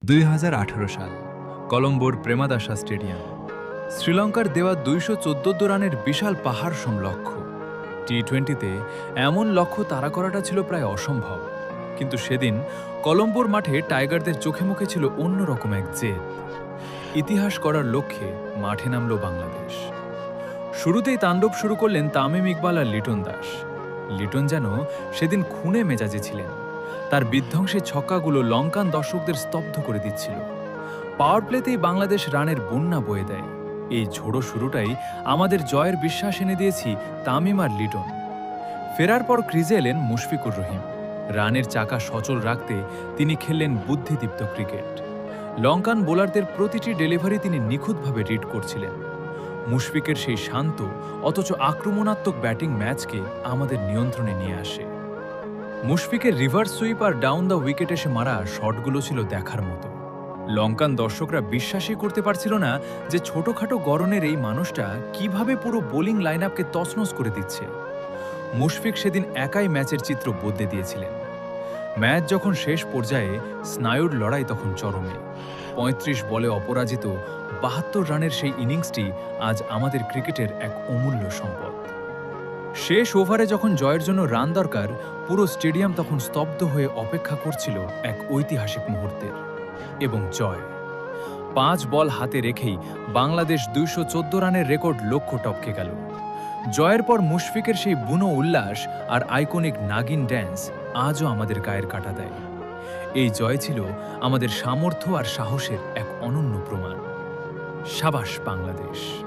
2018 সাল কলম্বোর প্রেমাদাসা স্টেডিয়াম। শ্রীলঙ্কার দেওয়া 214 রানের বিশাল পাহাড়সম লক্ষ্য। টি-20তে এমন লক্ষ্য তাড়া করাটা ছিল প্রায় অসম্ভব, কিন্তু সেদিন কলম্বোর মাঠে টাইগারদের চোখে মুখে ছিল অন্যরকম এক জেদ। ইতিহাস করার লক্ষ্যে মাঠে নামল বাংলাদেশ। শুরুতেই তাণ্ডব শুরু করলেন তামিম ইকবাল আর লিটন দাস। লিটন যেন সেদিন খুনে মেজাজে ছিলেন। তার বিধ্বংসী ছক্কাগুলো লঙ্কান দর্শকদের স্তব্ধ করে দিচ্ছিল। পাওয়ার প্লেতেই বাংলাদেশ রানের বন্যা বয়ে দেয়। এই ঝোড়ো শুরুটাই আমাদের জয়ের বিশ্বাস এনে দিয়েছি তামিম আর লিটন। ফেরার পর ক্রিজে এলেন মুশফিকুর রহিম। রানের চাকা সচল রাখতে তিনি খেললেন বুদ্ধিদীপ্ত ক্রিকেট। লঙ্কান বোলারদের প্রতিটি ডেলিভারি তিনি নিখুঁতভাবে রিড করছিলেন। মুশফিকের সেই শান্ত অথচ আক্রমণাত্মক ব্যাটিং ম্যাচকে আমাদের নিয়ন্ত্রণে নিয়ে আসে। মুশফিকের রিভার্স সুইপ আর ডাউন দ্য উইকেট এসে মারা শটগুলো ছিল দেখার মতো। লঙ্কান দর্শকরা বিশ্বাসই করতে পারছিল না যে ছোটখাটো গড়নের এই মানুষটা কিভাবে পুরো বোলিং লাইন আপকে তছনছ করে দিচ্ছে। মুশফিক সেদিন একাই ম্যাচের চিত্র বদলে দিয়েছিলেন। ম্যাচ যখন শেষ পর্যায়ে, স্নায়ুর লড়াই তখন চরমে। ৩৫ বলে অপরাজিত ৭২ রানের সেই ইনিংসটি আজ আমাদের ক্রিকেটের এক অমূল্য সম্পদ। শেষ ওভারে যখন জয়ের জন্য রান দরকার, পুরো স্টেডিয়াম তখন স্তব্ধ হয়ে অপেক্ষা করছিল এক ঐতিহাসিক মুহূর্তের। এবং জয়। ৫ বল হাতে রেখেই বাংলাদেশ ২১৪ রানের রেকর্ড লক্ষ্য টপকে গেল। জয়ের পর মুশফিকের সেই বুনো উল্লাস আর আইকনিক নাগিন ড্যান্স আজও আমাদের গায়ের কাটা দেয়। এই জয় ছিল আমাদের সামর্থ্য আর সাহসের এক অনন্য প্রমাণ। সাবাস বাংলাদেশ।